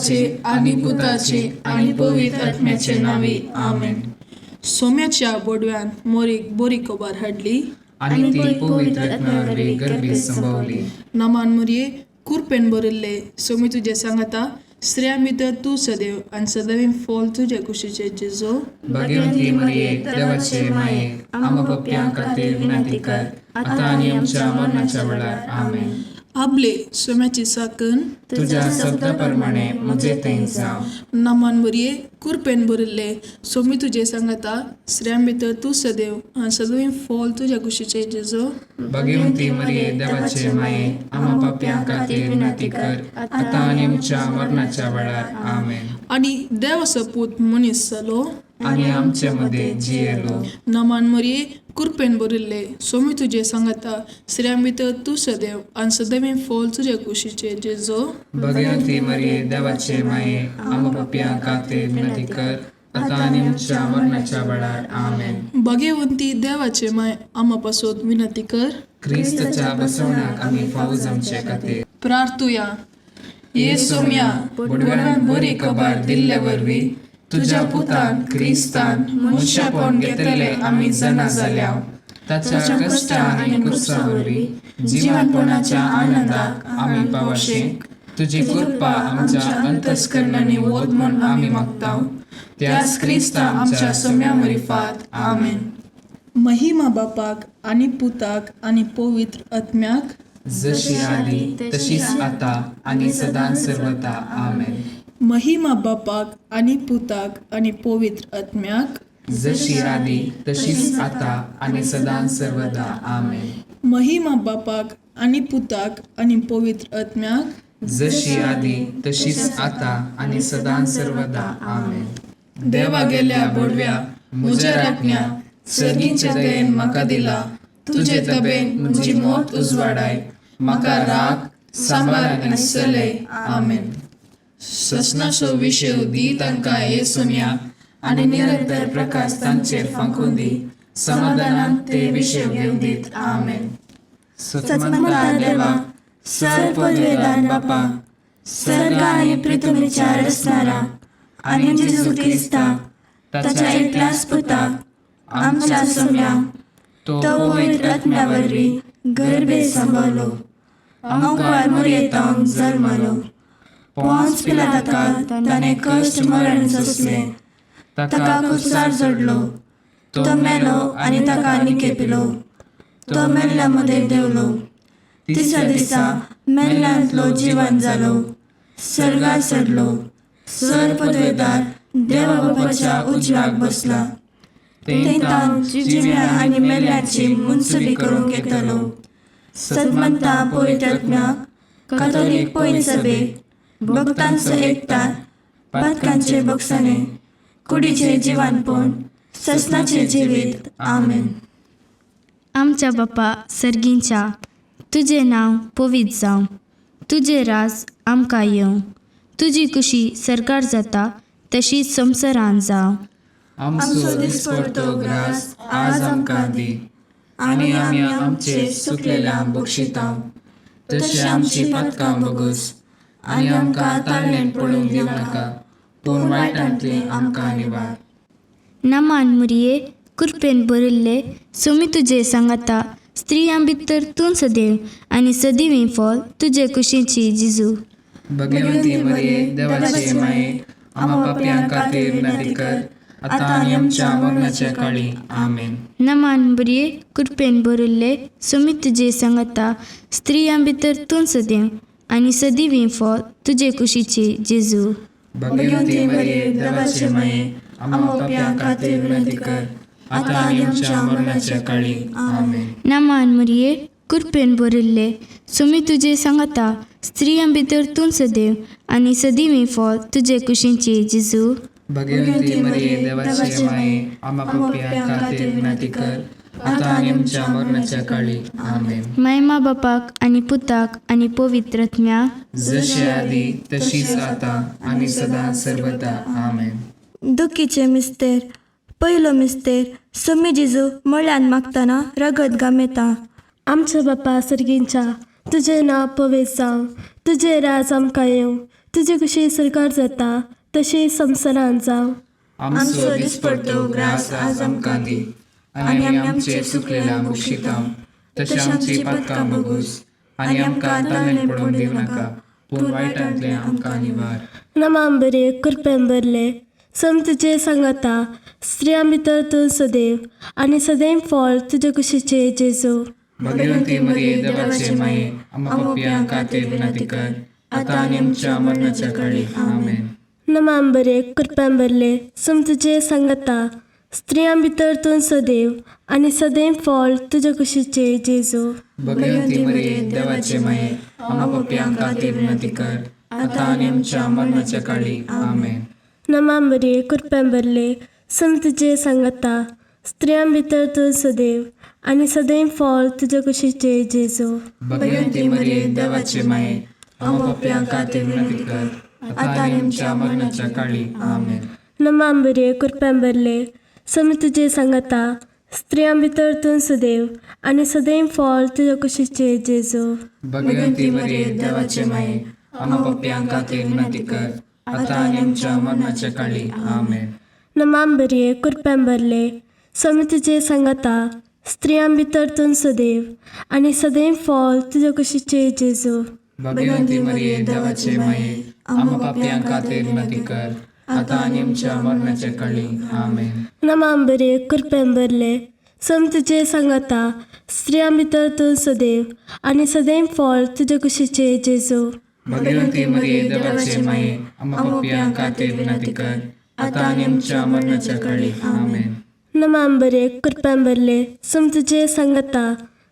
देवाचे आणि पुताचे आणि पवित्र आत्म्याचे नावे आमेन. सोम्याच्या बोडव्यान मोरीक बोरी कोबार हाडली आणि ती पवित्र आत्म्यावरवी गर्भीत संभवली. नमान मुरये कुरपेन बरिल्ले सोमी तुझे सांगता स्त्रियां भितर तू सदैव आणि सदैव फॉल तुझे कुशीचे जेजो. भाग्यवंती मरिये देवाचे माये आम्हा पप्प्यां खातीर विनंती कर आता आणि आमच्या मरणाच्या वेळार आमेन. आपले सोम्याची साकन तुझ्या शब्दाप्रमाणे म्हजे थंय जावं. नमान मुरये कुरपेन बरिल्ले सोमी तुझे सांगता स्त्रियां भितर तू सदैव आणि सदैव फॉल तुझे कुशीचे जेजो. भाग्यवंती मरिये देवाचे माये आम्हा पप्प्यां खातीर विनंती कर आता आणि आमच्या मरणाच्या वेळार आमेन. आणि देवाचो पूत मनीस जालो आणि आमच्या मध्ये जियेलो. नमान मरिये कुरपेन बरिल्ले सोमी तुझे सांगता स्त्रियां भितर तू सदैव आणि सदैव फॉल तुझे कुशीचे जेजो. भाग्यवंती मरिये देवाचे माये आम्हा पप्प्यां खातीर विनंती कर आता आणि आमच्या मरणाच्या वेळार आमेन. भाग्यवंती देवाचे माय आम्हा पासून विनंती कर. क्रिस्ताच्या बसवण्याक आम्ही फावो जमचे खातीर प्रार्थुया. ये सोम्या बोडव्यान बरी खबर दिल्ले वरवी तुझ्या पुतान क्रिस्तान मनशापण घेतले आम्ही जना जाल्या. ताच्या कष्टा आणि कुर्सा वरवी जीवनपणाच्या आनंदाक आम्ही पावशेक तुझी कृपा आमच्या अंतस्करणाने वोद म्हूण आम्ही मागताव. त्याच क्रिस्ता आमच्या सोम्या मरिफात आमेन. महिमा बापाक आणि पुताक आणि पवित्र आत्म्याक जशी आली तशीच आता आणि सदां सर्वदा आमेन. महिमा बापाक आणि पुताक आणि पवित्र आत्म्याक जशी आली तशीच आता आणि सदां सर्वदा आमेन. महिमा बापाक आणि पुताक आणि पवित्र आत्म्याक जशी आली तशीच आता आणि सदां सर्वदा आमेन. देवा गेल्या बोडव्या म्हज्या राखण्या सर्गीच्या दयेन म्हाका दिला. तुझे तबेन म्हजी मोत उजवाडाय म्हाका राख सांबाळ आनी चलय आमेन. ससनाचो विशय दी तांकां ये सोम्या आनी निरंतर प्रकाश तांचेर फांकून दी. समाधानान ते विशय घेवन दीत आमेन. सत्मंता देवा सर पदवेदार बापा सर्ग आणि पृथ्वीच्या रचणारा आणि जेजू ख्रिस्ता ताच्या एकल्याच पुताक आमच्या सोम्या तो पवित्र आत्म्यावरवी गर्भे सांभाळलो. अंकुर मोरयेतांक जल्मलो. पोंच पिलाताका ताणें कश्ट मरण सोंसले. ताका कुसार जोडलो. तो मेलो आनी ताका निकेपिलो. तो मेल्ल्या मध्ये देवलो. तिसऱ्या दिसा मेल्ल्यांतलो जिवंत जालो. सर्गार चडलो. सर पदवेदार देवा बापाच्या उजव्याक बसला. तेंतान जिव्या आनी मेल्ल्यांची मुनसुबी करूंक येतलो. सदमंता पवित्र आत्म्याक कातोलीक पयली सभेक भक्तांचो एकठाण पातकांचे बक्षणे कुडीचे जिवानपण ससनाचे जिवीत आमेन. आमच्या बापा सर्गींच्या तुझे नाव पवित्र जावं. तुझे राज आमकां येवं. तुजी कुशी सरकार जाता तशीच संवसारांत जावं. आमचो दिसपडतो ग्रास आज आमकां दी आनी आमी आमचे सुकलेल्यांक बक्षितांव. तशी आमची पातकां बगूस आनी आमकां ताळणेन पडूंक दिवं नाका पूण वायटांतले आमकां निवार. नमान मुरये कुरपेन बरिल्ले सोमी तुझे सांगता स्त्रियां भितर तूं सदैव आनी सदिवीं फॉल तुजे कुशीची जिजू. भगवंती मरिये देवाचे माये आम्हा पाप्यां खातीर विनंती कर आता आणि आमच्या मरणाच्या काळी आमेन. नमान मुरये कुरपेन बरिल्ले सोमी तुझे सांगता स्त्रियां भितर तूं सदैव आनी सदिवीं फॉल तुजे कुशीची जेजू. भगवंती मरिये देवाचे माये आम्हा पाप्यां खातीर विनंती कर आता आणि आमच्या मरणाच्या काळी आमेन. नमान मुरये कुरपेन बरिल्ले सोमी तुझे सांगता स्त्रियां भितर तूं सदैव आनी सदिवीं फॉल तुजे कुशीची जेजू. भगवंती मरिये देवाचे माये आम्हा पाप्यां खातीर विनंती कर आता आणि आमच्या मरणाच्या काळी आमेन. महिमा बापाक आणि पुताक आणि पवित्र आत्म्याक जशी आदी तशीच आता आणि सदा सर्वदा आमेन. दुखीचे मिस्तेर. पयलो मिस्तेर सोमी जेजू मळ्यान मागतना रगत गामेता. आमच्या बापा सर्गींच्या तुझे नाव पवित्र जावं. तुझे राज आमकां येवं. तुजे कशी सरकार जाता तशी संवसारांत जावं. आमचो दिसपडटो ग्रास आज आमकां दी, आनी आमी आमचे सुकलेल्या बुक्षितांव. तशी आमची पातकां बोगूस, आनी आमकां ताळमेळ पडोवन दिवं नाका, पूण वायटांतले आमकां निवार. नमाम बरे कृपेन भरले तुजे सांगाता, स्त्रियां भितर तूं सदैव, आनी सदैव फळ तुजे कुशीचे जेजू. भगवंती मरिये देवाचे माये, आमकां पापियांक खातीर विनंती कर, आतां आनी आमच्या मरणाच्या काळी. आमेन. नमाम बरे कृपेन भरले तुजे सांगाता, स्त्रियां भितर तूं सदैव, आनी सदैव फळ तुजे कुशीचे जेजू. भगवंती मरिये देवाचे माये, आमकां पापियांक खातीर विनंती कर, आतां आनी आमच्या मरणाच्या काळी. आमेन. नमाम बरे कृपेन भरले तुजे सांगाता, स्त्रियां भितर तूं सदैव, आनी सदैव फळ तुजे कुशीचे जेजू. भगवंती मरिये देवाचे माये, आमकां पापियांक खातीर विनंती कर, आतां आनी आमच्या मरणाच्या काळी. आमेन. नमाम बरे कृपेन भरले तुजे सांगाता, स्त्रियां भितर तूं सदैव, आनी सदैव फळ तुजे कुशीचे जेजू. भगवंती मरिये देवाचे माये, आमकां पापियांक खातीर विनंती कर, आतां आनी आमच्या मरणाच्या काळी. आमेन. नमाम बरे कृपेन भरले तुजे सांगाता, स्त्रियां भितर तूं सदैव, आनी सदैव फळ तुजे कुशीचे जेजू. भगवंती मरिये देवाचे माये, आमकां पापियांक खातीर विनंती कर, आतां आनी आमच्या मरणाच्या काळी. आमेन. नमाम बरे कृपेन भरले तुजे सांगाता, स्त्रियां भितर तूं सदैव, आनी सदैव फळ तुजे कुशीचे जेजू. भगवंती मरिये देवाचे माये, आमकां पापियांक खातीर विनंती कर, आतां आनी आमच्या मरणाच्या काळी. आमेन. नमाम बरे कृपेन भरले तुजे सांगाता,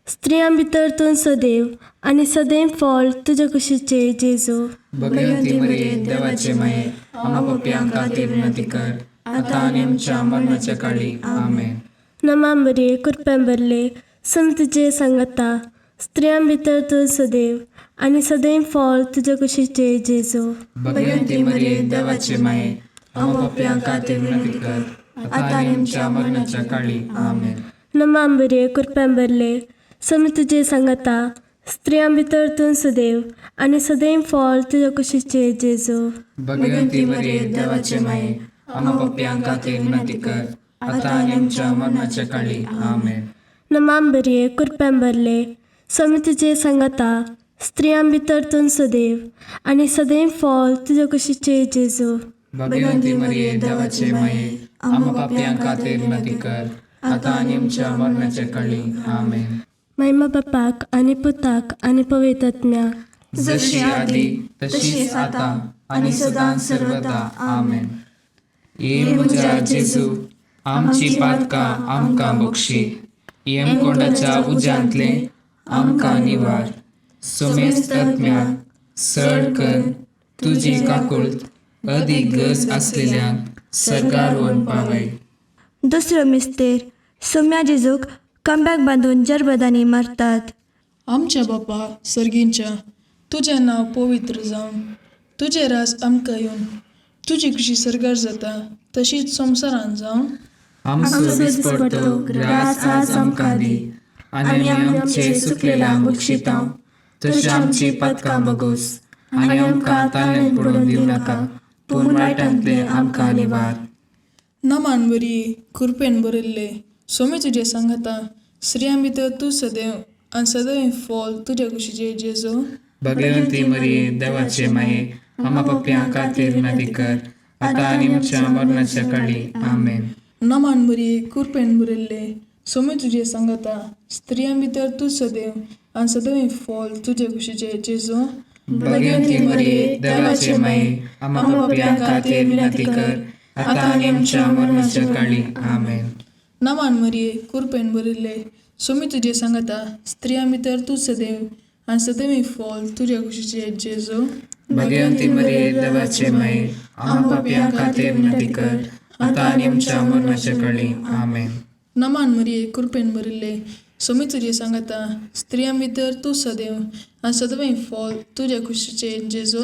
स्त्रियां भितर तूं सदैव, आनी सदैव फळ तुजे कुशीचे जेजू. भगवंती मरिये देवाचे माये, आमकां पापियांक खातीर विनंती कर, आतां आनी आमच्या मरणाच्या काळी. आमेन. नमाम बरे कृपेन भरले तुजे सांगाता, स्त्रियां भितर तूं सदैव, आनी सदैव फळ तुजे कुशीचे जेजू. भगवंती मरिये देवाचे माये, आमकां पापियांक खातीर विनंती कर, आतां आनी आमच्या मरणाच्या काळी. आमेन. नमाम बरे कृपेन भरले तुजे सांगाता, स्त्रियां भितर तूं सदैव, आनी सदैव फळ तुजे कुशीचे जेजू. भगवंती मरिये देवाचे माये, आमकां पापियांक खातीर विनंती कर, आतां आनी आमच्या मरणाच्या काळी. आमेन. नमाम बरे कृपेन भरले तुजे सांगाता, स्त्रियां भितर तूं सदैव, आनी सदैव फळ तुजे कुशीचे जेजू. भगवंती मरिये देवाचे माये, आमकां पापियांक खातीर विनंती कर, आतां आनी आमच्या मरणाच्या काळी. आमेन. महिमा बापाक आनी पुताक आनी पवित्र आत्म्याक, जशी आदी तशीच आतां आनी सदां सर्वदा. आमेन. ये म्हज्या जेजू, आमची पातकां आमकां बक्षी, यमकोंडाच्या उज्यांतले आमकां निवार. सोमेस्त आत्म्याक सड कर तुजी काकुळट, अदीक गरज आसलेल्यांक सरकार व्हरून पावय. दुसरो मिस्तेर सोम्या जेजूक खांब्याक बांदून जरबदानी मारतात. आमच्या बापा सर्गींच्या, तुजें नांव पवित्र जावन, तुजें रास आमकां येवन, तुजी कशी सरकार जाता तशीच संवसारांत जावन. आमचो दिसपडटो ग्रास आज आमकां दी, आनी आमी आमचे सुकलेल्यांक बक्षितांव. तशी आमची पातकां बोगूस, आनी आमकां ताळमेळ पडोवन दिवं नाका, पूण वायटांतले आमकां निवार. नमान बरी कृपेन बरयल्ले सोमी तुजे सांगाता, स्त्रियां भितर तूं सदैव, आनी सदैव फळ तुजे कुशीचे जेजू. भगवंती मरिये देवाचे माये, आमकां पापियांक खातीर विनंती कर, आतां आनी आमच्या मरणाच्या काळी. आमेन. नमान बरी कृपेन बरयल्ले सोमी तुजे सांगाता, स्त्रियां भितर तूं सदैव, आनी सदैव फळ तुजे कुशीचे जेजू. भगवंती मरिये देवाचे माये, आमकां पापियांक खातीर विनंती कर, आतां आनी आमच्या मरणाच्या काळी. आमेन. नमान मरिये कृपेन बरयल्ले सोमी तुजे सांगाता, स्त्रियां भितर तूं सदैव, आनी सदैव फळ तुजे कुशीचे जेजू. भगवंती मरिये देवाचे माये, आमकां पापियांक खातीर विनंती कर, आतां आनी आमच्या मरणाच्या काळी. आमेन. नमान मरिये कृपेन बरयल्ले सोमी तुजे सांगाता, स्त्रियां भितर तूं सदैव, आनी सदैव फळ तुजे कुशीचे जेजू.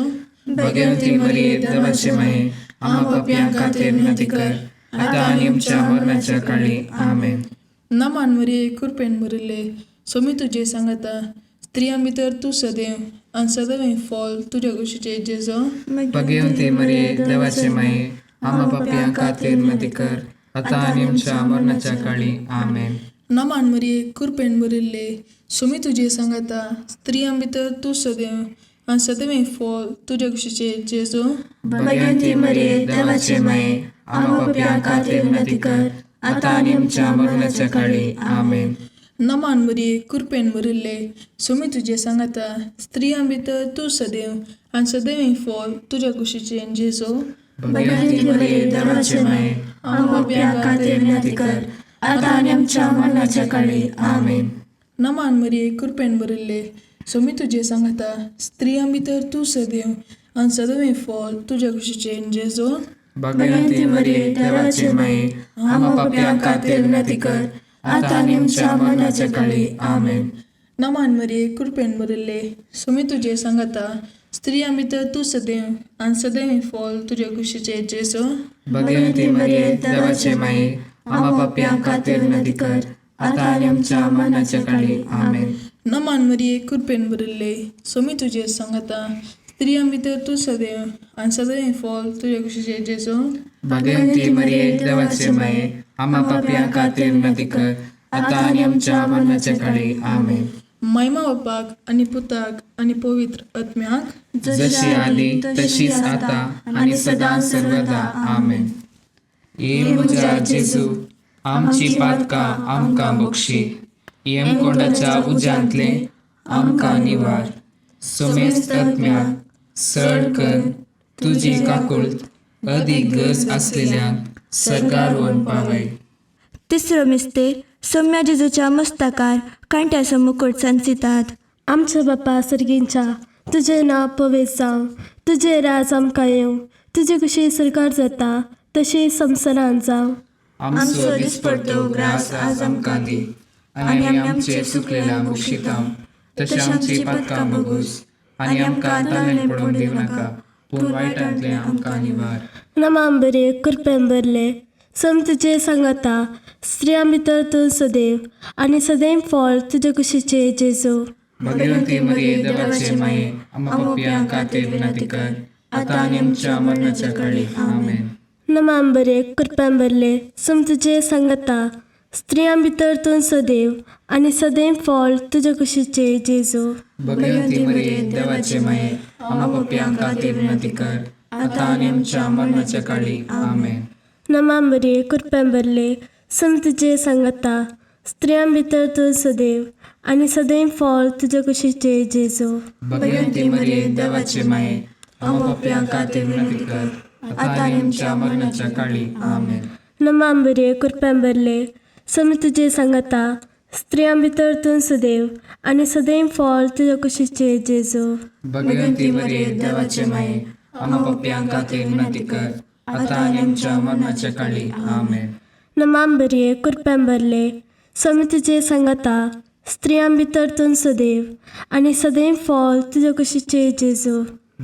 भगवंती मरिये देवाचे माये, आमकां पापियांक खातीर विनंती कर, आतां आनी आमच्या मरणाच्या काळी. आमेन. नमान मरिये कृपेन बरयल्ले सोमी तुजे सांगाता, स्त्रियां भितर तूं सदैव, आणि सदैव फॉल तुझ्या कुशीचे जेजो. भगवंती मरिये देवाचे माये आम्हा पापियां खातीर विनंती कर आता आणि आमच्या मरणाच्या काळी आमेन. नमान मरिये कृपेन भरिल्ले सुमी तुझे सांगता स्त्रियां भितर तू सदैव आणि सदैव फॉल तुझ्या कुशीचे जेजो. भगवंती मरिये देवाचे माये आम्हा पापियां खातीर विनंती कर आता आणि आमच्या मरणाच्या काळी आमेन. नमान मरिये कृपेन भरिल्ले सुमी तुझे सांगता स्त्रियां भितर तू सदैव आणि सदैव फॉल तुझ्या कुशीचे जेजो. भगवंती मरिये देवाचे माये आम्हा पापियां खातीर विनंती कर आता आणि आमच्या मरणाच्या काळी आमेन. नमान मरिये कृपेन भरिल्ले सुमी तुझे सांगता स्त्रियां भितर तू सदैव आणि सदैव फॉल तुझ्या कुशीचे जेजो. भगवंती मरिये देवाचे माये आम्हा पापियां खातीर विनंती कर आता आणि आमच्या मरणाच्या काळी आमेन. नमान मरिये कृपेन भरिल्ले सुमी तुझे सांगता स्त्रियां भितर तू सदैव आणि सदैव फॉल तुझ्या कुशीचे जेजो. भगवंती मरिये देवाचे माये आम्हा पापियां खातीर विनंती कर आता आणि आमच्या मरणाच्या काळी आमेन. नमान मरिये कृपेन भरिल्ले सुमी तुझे सांगता स्त्रियां भितर तू सदैव आणि सदैव फॉल तुझ्या कुशीचे जेजो. भगवंती मरिये देवाचे माये आम्हा पापियां खातीर विनंती कर आता आणि आमच्या मरणाच्या काळी आमेन. महिमा बापाक आणि पुताक आणि पवित्र आत्म्याक जशी आली तशीच आता आणि सदा सर्वदा आमेन. ये म्हज्या जेजू आमची पातकां आमकां बक्षी येम कोंडाच्या उज्यांतले आमकां निवार. सोमेस्त आत्म्याक सड कर तुजी काकुळट अदीक गरज असलेल्यांक सरकार व्हरून पावय. तिसरो मिस्तेर सौम्या जेजूच्या मस्तकार कांट्याचो मुकुट संचितात. आमच्या बापा सर्गींच्या तुझे नांव पवित्र जावं, तुझे राज आमकां येवं, तुजे कशी सरकार जाता तशी संवसारांत जावं. आमचो दिसपडटो ग्रास आज आमकां दी आनी आमी आमचे चुकलेल्या बक्षितांव तशें आमची पातकां बगूस आनी आमकां ताणेन पडोवंक दिवं नाका पूण वायटांतले आमकां निवार. नमांबरे कृपेन भरले सम तुजे सांगता स्त्रियां भितर तूं सदैव आनी सदैव फॉल तुजे कुशीचे जेजू. भगवंती मरिये देवाचे माये आम्हा पापियां खातीर विनंती कर आता आनी आमच्या मरणाच्या काळी आमेन. नमांबरे कृपेन भरले सम तुजे सांगता स्त्रियां भितर तूं सदैव आनी सदैव फॉल तुजे कुशीचे जेजू. भगवंती मरिये देवाचे माये आम्हा पापियां खातीर विनंती कर आता आनी आमच्या मरणाच्या काळी आमेन. नमांबरे कृपेन भरले सम तुजे सांगता स्त्रियां भितर तूं सदैव आनी सदैव फॉल तुजे कुशीचे जेजू. भगवंती मरिये देवाचे माये आम्हा पापियां खातीर विनंती कर आता आनी आमच्या मरणाच्या काळी आमेन. नमांबरे कृपेन भरले सम तुजे सांगता स्त्रियां भितर तूं सदैव आनी सदैव फॉल तुजे कुशीचे जेजू. भगवंती मरिये देवाचे माये आम्हा पापियां खातीर विनंती कर आता आनी आमच्या मरणाच्या काळी आमेन. नमांबरे कृपेन भरले सम तुजे सांगता स्त्रियां भितर तूं सदैव आनी सदैव फॉल तुजे कुशीचे जेजू.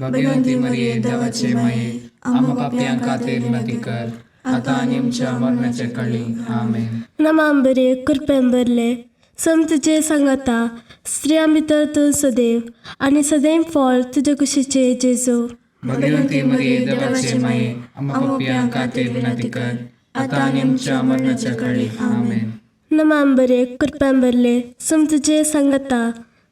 भगवंती मरिये देवाचे माये आम्हा पापियां खातीर विनंती कर आता आनी आमच्या मरणाच्या काळी आमेन. नमांबरे कृपेन भरले सम तुजे सांगता स्त्रियां भितर तूं सदैव आनी सदैव फॉल तुजे कुशीचे जेजू. भगवंती मरिये देवाचे माये आम्हा पापियां खातीर विनंती कर आता आनी आमच्या मरणाच्या काळी आमेन. नमांबरे कृपेन भरले सम तुजे सांगता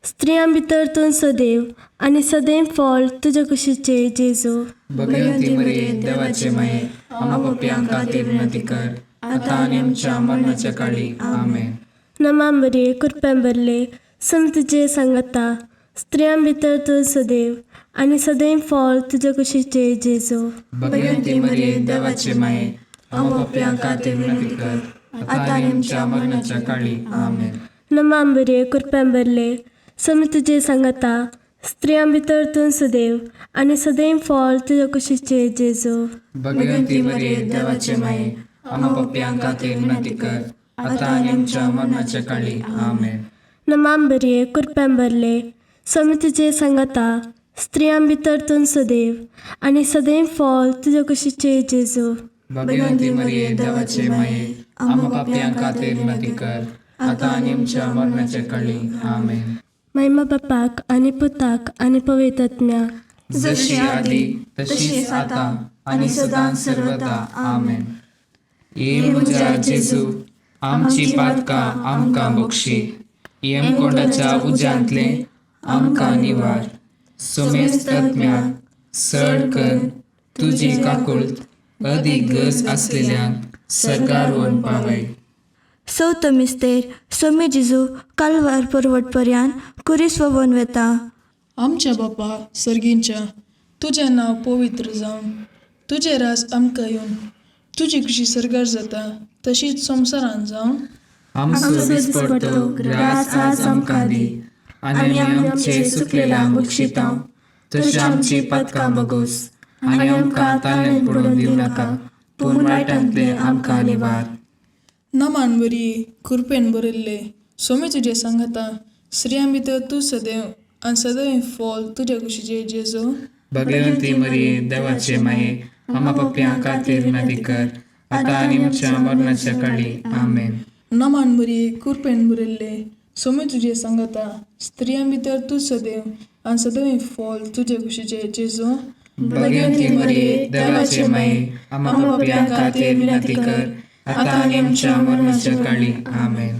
स्त्रियां भितर तूं सदैव आनी सदैव फॉल तुजे कुशीचे जेजू. भगवंती मरिये देवाचे माये आम्हा पापियां खातीर विनंती कर आता आनी आमच्या मरणाच्या काळी आमेन. नमांबरे कृपेन भरले सम तुजे सांगता स्त्रियां भितर तूं सदैव आनी सदैव फॉल तुजे कुशीचे जेजू. भगवंती मरिये देवाचे माये आम्हा पापियां खातीर विनंती कर आता आनी आमच्या मरणाच्या काळी आमेन. नमांबरे कृपेन भरले सम तुजे सांगता स्त्रियां भितर तूं सदैव आनी सदैव फॉल तुजे कुशीचे जेजू. भगवंती मरिये देवाचे माये आम्हा पापियां खातीर विनंती कर आता आनी आमच्या मरणाच्या काळी आमेन. नमांबरे कृपेन भरले सम तुजे सांगता स्त्रियां भितर तूं सदैव आनी सदैव फॉल तुजे कुशीचे जेजू. भगवंती मरिये देवाचे माये आम्हा पापियां खातीर विनंती कर आता आनी आमच्या मरणाच्या काळी आमेन. महिमा बापाक आनी पुताक आनी पवित्र आत्म्याक जशी आदी तशीच आता आणि सदां सर्वदा आमेन. ये म्हज्या जेजू आमची पातकां आमकां बक्षी, येमकोंडाच्या उज्यांतले आमकां निवार. सोमेस्त आत्म्याक सड कर तुजी काकुळट अदीक गरज आसलेल्यांक सरकार व्हरून पावय. चवथो मिस्तेर सोमे जेजू कालवार परवटपर्यान कुरीस वोवन वेता. आमच्या बापा सर्गींच्या तुजें नांव पवित्र जावन तुजें रास आमकां येवन तुजी कशी सरकार जाता तशीच संवसारान जावन आमचो दिसपडटो ग्रास आज आमकां दी, आनी आमचे सुकलेल्यांक बक्षितांव. तशी आमची पातकां बगोस, आनी आमकां ताळ्यान पडून दिवं नाका, पूण वायटांतले आमकां निवार. नमान बरी कृपेन बरयल्ले सोमी तुजे सांगाता स्त्रियां भितर तूं सदैव आनी सदैव फॉल तुज्या कुशीचे जेजू. भगवंती मरिये देवाचे माये, आमा पप्प्यां खातीर विनंती कर, आतां आनी आमच्या मरणाच्या काळी आमेन. नमान बरी कृपेन बरयल्ले सोमी तुजे सांगाता स्त्रियां भितर तूं सदैव आनी सदैव फॉल तुज्या कुशीचे जेजू. भगवंती मरिये देवाचे माये, आमा पप्प्यां खातीर विनंती कर, आतां आनी आमच्या मरणाच्या काळी आमेन.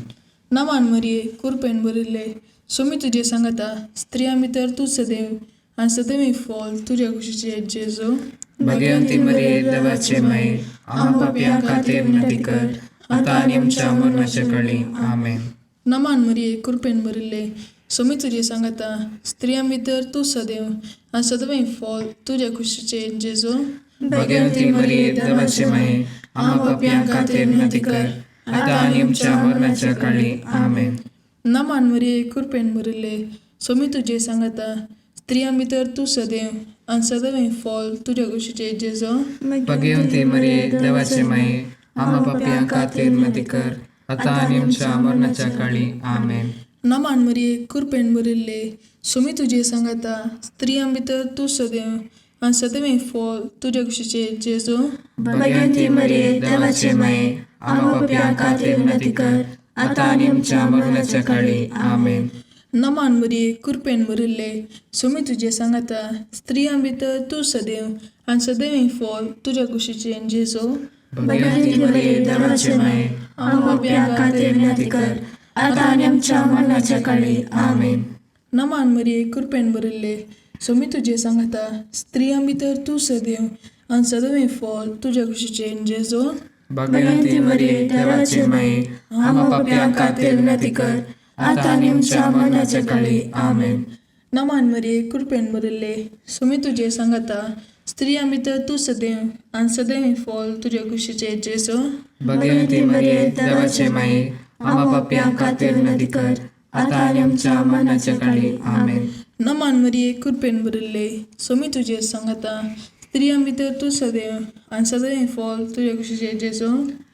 नमान मरिये कृपेन बरयल्ले सोमी तुजे सांगाता स्त्रियां भितर तूं सदैव आनी सदैव फॉल तुज्या कुशीचे जेजू. भगवंती मरिये देवाचे माये, आमा पप्प्यां खातीर विनंती कर, आतां आनी आमच्या मरणाच्या काळी आमेन. नमान मरिये कृपेन बरयल्ले सोमी तुजे सांगाता स्त्रियां भितर तूं सदैव आनी सदैव फॉल तुज्या कुशीचे जेजू. भगवंती मरिये देवाचे माये, आमा पप्प्यां खातीर विनंती कर, आतां आनी आमच्या मरणाच्या काळी आमेन. नमान मरिये कृपेन बरयल्ले सोमी तुजे सांगाता स्त्रियां भितर तूं सदैव आनी सदैव फॉल तुज्या कुशीचे जेजू. भगवंती मरिये देवाचे माये, आमा पप्प्यां खातीर विनंती कर, आतां आनी आमच्या मरणाच्या काळी आमेन. नमान मरिये कृपेन बरयल्ले सोमी तुजे सांगाता स्त्रियां भितर तूं सदैव आनी सदैव फॉल तुज्या कुशीचे जेजू. भगवंती मरिये देवाचे माये, आमा पप्प्यां खातीर विनंती कर, आतां आनी आमच्या मरणाच्या काळी आमेन. नमान मरिये कृपेन बरयल्ले सोमी तुजे सांगाता स्त्रियां भितर तूं सदैव आनी सदैव फॉल तुज्या कुशीचे जेजू. भगवंती मरिये देवाचे माये, आमा पप्प्यां खातीर विनंती कर, आतां आनी आमच्या मरणाच्या काळी आमेन. नमान मरिये कृपेन बरयल्ले सोमी तुजे सांगाता स्त्रियां भितर तूं सदैव आनी सदैव फॉल तुज्या कुशीचे जेजू. भगवंती मरिये देवाचे माये, आमा पप्प्यां खातीर विनंती कर, आतां आनी आमच्या मरणाच्या काळी आमेन. नमान मरिये कृपेन बरयल्ले सोमी तुजे सांगाता स्त्रियां भितर तूं सदैव आनी सदैव फॉल तुज्या कुशीचे जेजू. भगवंती मरिये देवाचे माये, आमा पप्प्यां खातीर विनंती कर, आतां आनी आमच्या मरणाच्या काळी आमेन. नमान मरिये कृपेन बरयल्ले सोमी तुजे सांगाता स्त्रियां भितर तूं सदैव आनी सदैव फॉल तुज्या कुशीचे जेजू.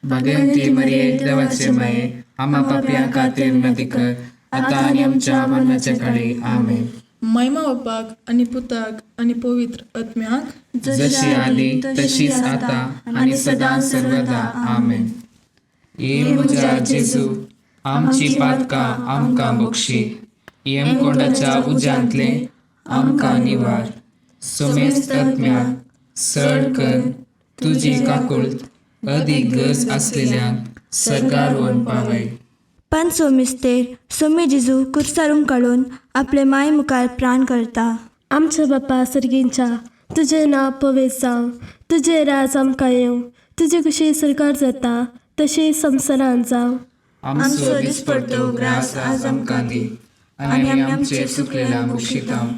भगवंती मरिये देवाचे माये, आमा पप्प्यां खातीर विनंती कर, आतां आनी आमच्या मरणाच्या काळी आमेन. महिमा बापाक आनी पुताक आनी पवित्र आत्म्याक जशी आदी तशीच आता आणि सदां सर्वदा आमेन. ये म्हज्या जेजू आमची पातकां आमकां बक्षी, येमकोंडाच्या उज्यांतले आमकां निवार. सोमेस्त आत्म्याक सड कर तुजी काकुळट अदीक गरज आसलेल्यांक सरकार व्हरून पावय. पांचवो मिस्तेर सोमे जेजू कुर्सारून काडून आपले माय मुखार प्राण करता. आमच्या बापा सर्गींच्या तुजें नांव पवित्र जावं, तुजें राज आमकां येवं, तुजी कशी सरकार जाता तशी संवसारान जावं. आमचो दिसपडटो ग्रास आज आमकां दी, आनी आमचे सुकलेल्यांक बक्षितांव.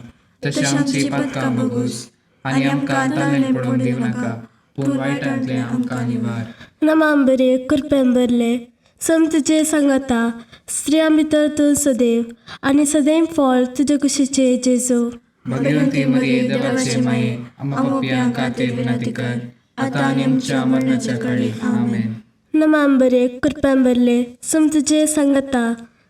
तशी आमची पातकां बगूस, आनी आमकां ताळ्यान पडून दिवं नाका, पूण वायटांतले आमकां निवार. नमान बरे कृपेन बरले सम तुजे सांगाता स्त्रियां भितर तूं सदैव आनी सदैव फॉल तुज्या कुशीचे जेजू. भगवंती मरिये देवाचे माये, आमा पप्प्यां खातीर विनंती कर, आतां आनी आमच्या मरणाच्या काळी आमेन. नमान बरे कृपेन बरले सम तुजे सांगाता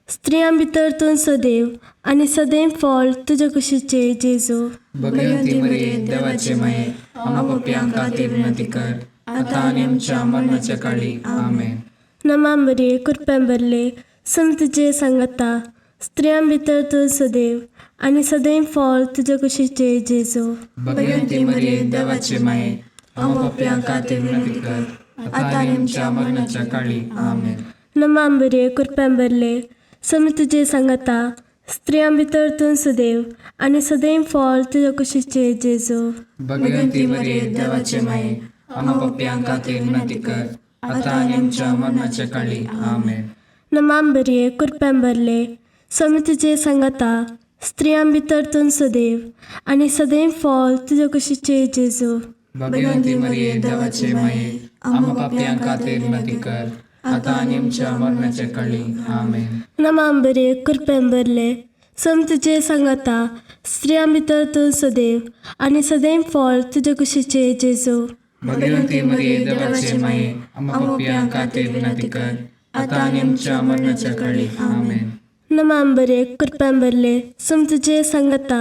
स्त्रियां भितर तूं सदैव आनी सदैव फॉल तुज्या कुशीचे जेजू. भगवंती मरिये देवाचे माये, आमा पप्प्यां खातीर विनंती कर, आतां आनी आमच्या मरणाच्या काळी आमेन. नमान बरे कृपेन बरले सम तुजे सांगाता स्त्रियां भितर तूं सदैव आनी सदैव फळ तुज्या कुशीचे जेजू. भगवंती मरिये देवाचे माये, आमकां पाप्यांक खातीर विनंती कर, आता आनी आमच्या मरणाच्या काळी. आमेन. नमांबरे कृपेंबरले सम तुजे सांगता, स्त्रियां भितर तूं सदैव आनी सदैव फळ तुज्या कुशीचे जेजू. भगवंती मरिये देवाचे माये, आमकां पाप्यांक खातीर विनंती कर, आता आनी आमच्या मरणाच्या काळी. आमेन. नमांबरे कृपेंबरले सम तुजे सांगता, स्त्रियां भितर तूं सदैव आनी सदैव फळ तुज्या कुशीचे जेजू. भगवंती मरिये देवाचे माये, आमकां पाप्यांक खातीर विनंती कर, आता आनी आमच्या मरणाच्या काळी. आमेन. नमांबरे कृपेंबरले सम तुजे सांगता, स्त्रियां भितर तूं सदैव आनी सदैव फळ तुज्या कुशीचे जेजू. भगवंती मरिये देवाचे माये, आमकां पाप्यांक खातीर विनंती कर, आता आनी आमच्या मरणाच्या काळी. आमेन. नमांबरे कृपेंबरले सम तुजे सांगता,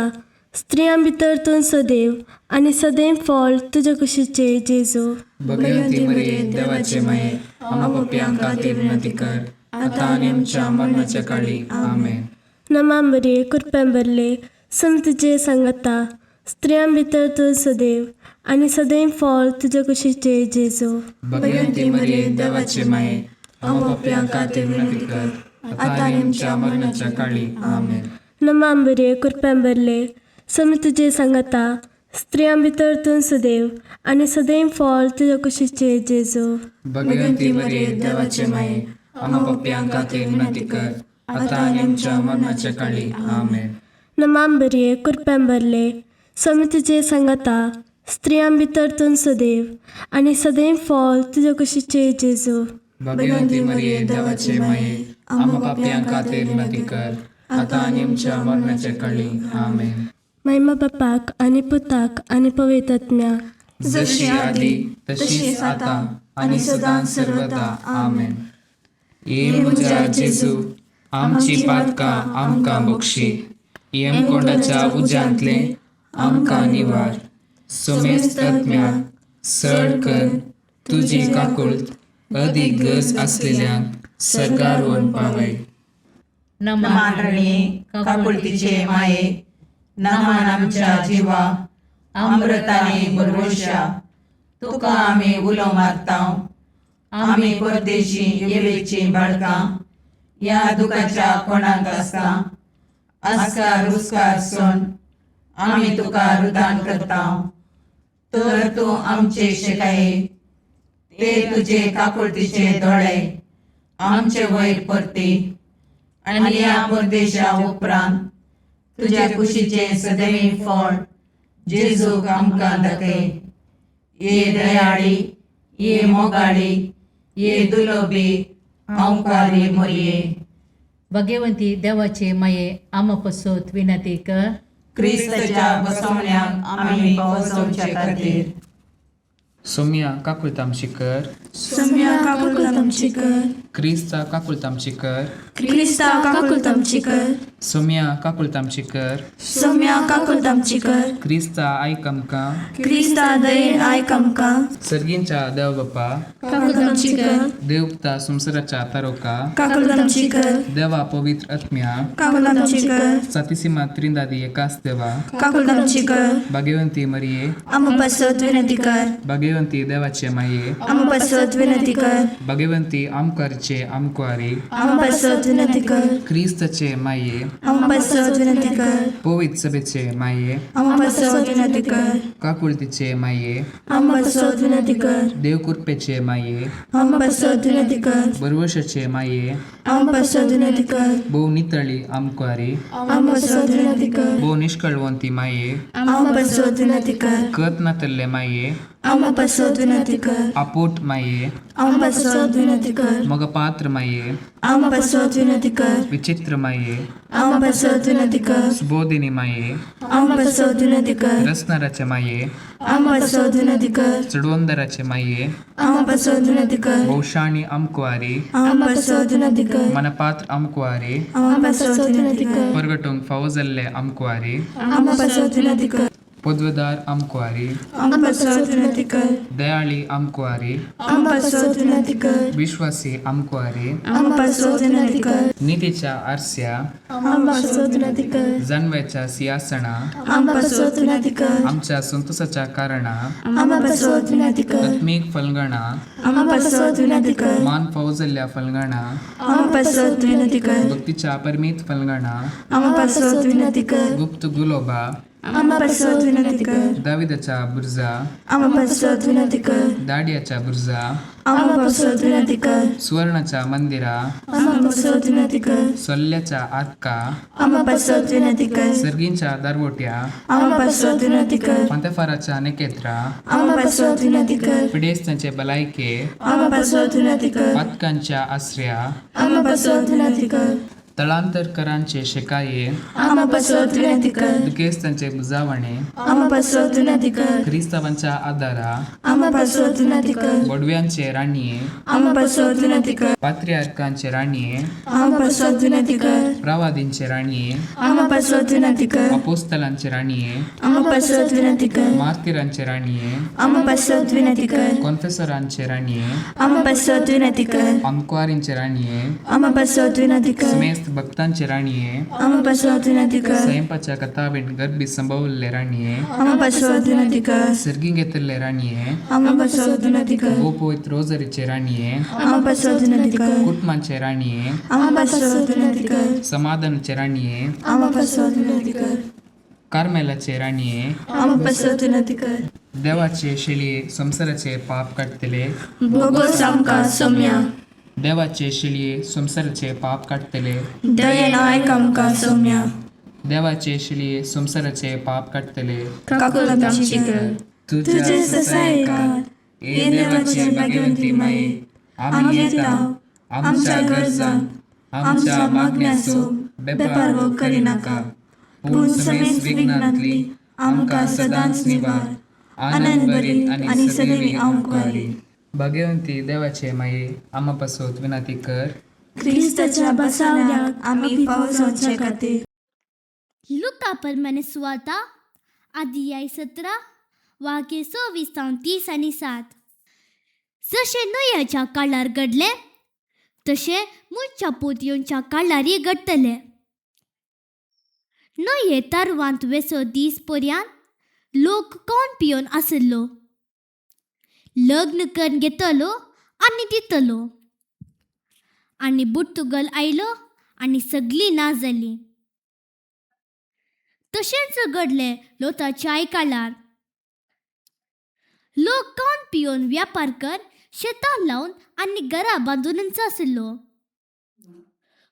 स्त्रियां भितर तूं सदैव आनी सदैव फळ तुज्या कुशीचे जेजू. भगवंती मरिये देवाचे माये, आमकां पाप्यांक खातीर विनंती कर, आता आनी आमच्या मरणाच्या काळी. आमेन. नमांबरे कृपेंबरले सम तुजे सांगता, स्त्रियां भितर तूं सदैव आनी सदैव फळ तुज्या कुशीचे जेजू. भगवंती मरिये देवाचे माये, आमकां पाप्यांक खातीर विनंती कर, आता आनी आमच्या मरणाच्या काळी. आमेन. नमांबरे कृपेंबरले सम तुजे सांगता, स्त्रियां भितर तूं सदैव आनी सदैव फळ तुज्या कुशीचे जेजू. भगवंती मरिये देवाचे माये, आमकां पाप्यांक खातीर विनंती कर, आता आनी आमच्या मरणाच्या काळी. आमेन. नमांबरे कृपेंबरले सम तुजे सांगता, स्त्रियां भितर तूं सदैव आनी सदैव फळ तुज्या कुशीचे जेजू. भगवंती मरिये देवाचे माये, आमकां पाप्यांक खातीर विनंती कर, आता आनी आमच्या मरणाच्या काळी. आमेन. महिमा बापाक आनी पुताक आनी पवित्र आत्म्याक, जशी आदी तशीच आता आनी सदां सर्वदा. आमेन. ये म्हज्या जेजू, आमची पातकां आमकां बक्षी, यमकोंडाच्या उज्यांतले आमकां निवार. सोमेस्त आत्म्याक सड कर तुजी काकुळट अदीक गरज आसलेल्यांक सरकार व्हरून पावय. नमान रणे काकुळतीचे माये, नमान आमच्या जिवा अमृताने भरवशा. तुका आमी उलो मारताव, आमी परदेशी येवेची बाळकां, या दुखाच्या कोणाक आसता. आस्कार रुस्कार सोन आमी तुका रुदान करताव. तर तूं आमचे शेकाये, ते तुजे काकुळतीचे दोळे आमचे वयर परती. आनी या परदेशा उपरांत तुज्या कुशीचे सदैव फळ जेजूक आमकां दाखय. ये दयाळी, ये मोगाळी, ये दुलोबी अवकारी मरिये. भगवंती देवाचे माये, आम पसोत विनंती कर. क्रिस्ताच्या बसवण्याक आमी पावसोवचे खातीर. सोम्या काकुळतामची कर, सम्या काकुळतामची कर, क्रिस्ता काकुळतामची कर, क्रिस्ता काकुळतामची कर, सोम्या काकुळतामची कर, सम्या काकुळतामची कर, क्रिस्ता आयक आमकां. क्रिस्ता दयेन आयक आमकां. सर्गींच्या देव बापा, काकुळतामची कर, देव पुता संवसाराच्या तारोका, काकुळतामची कर, देवा पवित्र आत्म्या, काकुळतामची कर, सातिसिमा त्रिंदादी एकाच देवा, काकुळतामची कर. भगवंती मरिये, आम पसत विनंती कर, भगवंती देवाचे माये, आम पसत विनंती कर, भगवंती आमकारचे आमकुआरी, आम पसत विनंती कर, क्रिस्तचे माये, आम पसत विनंती कर, पवित्र सभेचे माये, आम पसत विनंती कर, काकुळतीचे माये, आम पसत विनंती कर, देवकृपेचे माये, आम पसत विनंती कर, बरवशाचे माये, आम पसत विनंती कर, भोव नितळी आमकुआरी, आम पसत विनंती कर, भोव निष्कळवंती माये, आम पसत विनंती कर, कत नातल्ले माये, आम पसत विनंती कर, आपोट माये, आम पसत विनंती कर, मग पात्र माये, आम पसत विनंती कर, विचित्र माये, आम पसत विनंती कर, सुबोधिनी माये, आम पसत विनंती कर, रसनाराचे माये, आम पसत विनंती कर, चडवंदराचे माये, आम पसत विनंती कर, भौशाणी आमकुआरी, आम पसत विनंती कर, मनपात्र आमकुआरी, आम पसत विनंती कर, परगटूंक फावो जाल्ले आमकुआरी, आम पसत विनंती कर, पदवेदार आमकुआरी आम पासत विनंती कर दयाळी आमकुआरी आम पासत विनंती कर विश्वासी आमकुआरी आम पासत विनंती कर नीतीच्या आरस्या आम पासत विनंती कर जाणव्याच्या सिंहासना आम पासत विनंती कर आमच्या संतोषाच्या कारणा आम पासत विनंती कर आत्मिक फलगणा आम पासत विनंती कर मान फौजल्या फलगणा आम पासत विनंती कर भक्तीच्या परमित फलगणा आम पासत विनंती कर गुप्त गुलोबा आम पासत विनंती कर दाविदाच्या बुर्जा आम पासत विनंती कर दाडियाच्या बुर्जा आम पासत विनंती कर सुवर्णाच्या मंदिरा आम पासत विनंती कर सोल्ल्याच्या आतका आम पासत विनंती कर सर्गींच्या दारवोट्या आम पासत विनंती कर पंतफाराच्या नेकेत्रा आम पासत विनंती कर पिडेस्तांचे बलायके आम पासत विनंती कर पातकांच्या आश्रया आम पासत विनंती कर तळांतरकरांचे शेकाये आम पासत विनंती कर दुखेस्तांचे बुजावणे आम पासत विनंती कर क्रिस्तावांच्या आदारा आम पासत विनंती कर बडव्यांचे राणीये आम पासत विनंती कर पात्रियार्कांचे राणीये आम पासत विनंती कर प्रवादींचे राणीये आम पासत विनंती कर अपोस्तलांचे राणीये आम पासत विनंती कर मार्तिरांचे राणीये आम पासत विनंती कर कॉन्फेसरांचे राणीये आम पासत विनंती कर आमकुआरींचे राणीये आम पासत विनंती कर समेस्त भक्तांचे राणीये आम पासत विनंती कर स्वयंपाच्या कथावेट गर्भी संभवले राणीये आम पासत विनंती कर सर्गी घेतले राणीये आम पासत विनंती कर गोपोइत रोजरीचे राणीये आम पासत विनंती कर कुटुंबांचे राणीये आम पासत विनंती कर समाधानाचे राणीये आम पासत विनंती कर कार्मेलाचे राणीये आम पासत विनंती कर देवाचे शिलिये संसाराचे पाप काढतले भोगोस आमकां सौम्या देवाचे शिलिये संसाराचे पाप काढतले दयेन आयक आमकां सौम्या देवाचे शिलिये संसाराचे पाप काढतले काकूल आमची कर तुझे ससायकार हे देवाचे भाग्यवंती माये आम्ही येता आमच्या गरजां आमच्या मागण्याचो बेपारवो करिनाका पूण समेस्त विघ्नांतली आमकां सदांच निवार आनंद भरीत आनी सदैवी आमकुआरी भाग्यवंती देवाचे माये आम्हा पासत विनंती कर क्रिस्ताच्या बसावण्याक आम्ही पावसाचे खातीर लुका परमाने सुवार्ता अध्याय 17 वाक्य 26-30 आणि 7. जशे नोयाच्या काळार घडले तशे मुनच्या पोतयोंच्या काळारय घडतले. नोये तारवांत वेसो दीस पर्यंत लोक कोण पियोन आसलो, लग्न करून घेतलो आनी दितलो, आनी बुर्तुगल आयलो आनी सगळी ना जाली. तशेंच घडले लोताच्या काळार. लोक कोण पियोन व्यापार कर शेतां लावन आनी घरा बांदूनच आसलो.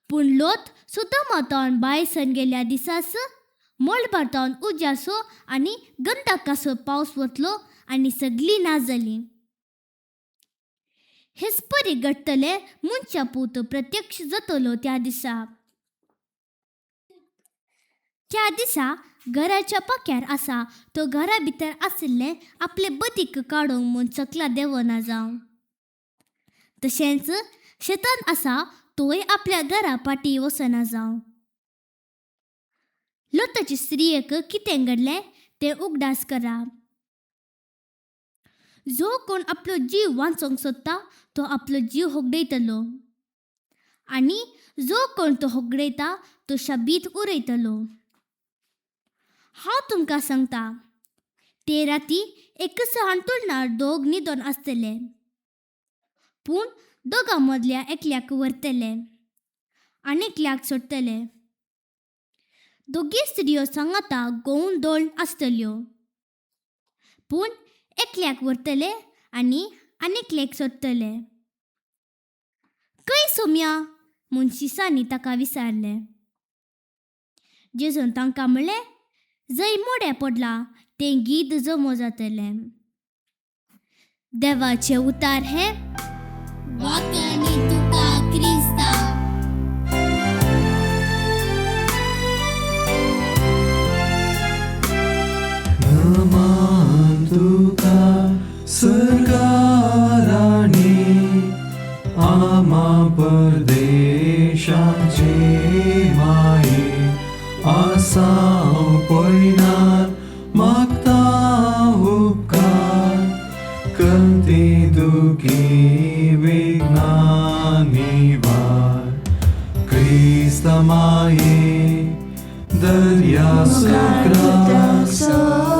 पूण लोत सुतमातावन बायसन गेल्या दिसास मोळबातावन उज्यासो आनी गंधकासो पावस वतलो आनी सगळी ना जाली. हेच परी घडतले मुनच्या पूत प्रत्यक्ष जातलो त्या दिसा. त्या दिसा घराच्या पक्यार आसा तो घरा भितर आसले आपले बदीक काडूंक म्हूण चकला देवना जावं. तशेंच शेतान आसा तोय आपल्या घरा पाटी वसना जावं. लोताची स्त्रियेक कितें घडलें तें उगडास करा. जो कोण आपलो जीव वाचोवंक सोदता तो आपलो जीव होगडयतलो, आनी जो कोण तो होगडयता तो शाबीत उरयतलो. हांव तुमकां सांगता, ते राती एकच हांतरुणार दोग न्हिदोन आसतले, पूण दोगां मदल्या एकल्याक व्हरतले आनी एकल्याक सोडटले. दोगी स्त्रियो सांगाता गोवन दोळ आसतल्यो, पूण एकल्याक व्हरतले आनी आनीकल्याक सोडटले. खंय सोम्या म्हूण शिसांनी ताका विचारलें. जेजून तांकां म्हणलें, जंय मोड्या पडला तें गीत जमो जातलें. देवाचे उतार हे वाक्यानी तुका क्रिस्ता. नमान तुका स्वर्गाराणी आमा परदेशाचे माये आसां पयनात मागता माये दर्या सक्रास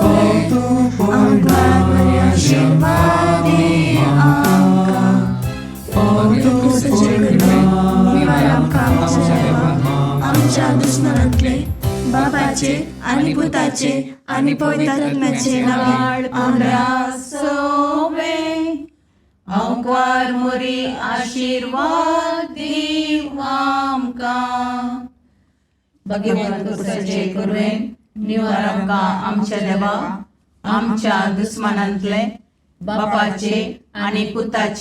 पावतो पडणाऱ्या शिंवानी आमकां पावतो आमच्या दुश्मनांतले बापाचे आणि पुताचे आणि पवित्र आत्म्याचे नावे आमकां सोवे अंकवार मोरी आशीर्वाद दीव आमकां भगवंत कुसाचे करुवेन निवार आमकां आमच्या देवा आमच्या दुस्मानांतले बापाचे आणि पुताचे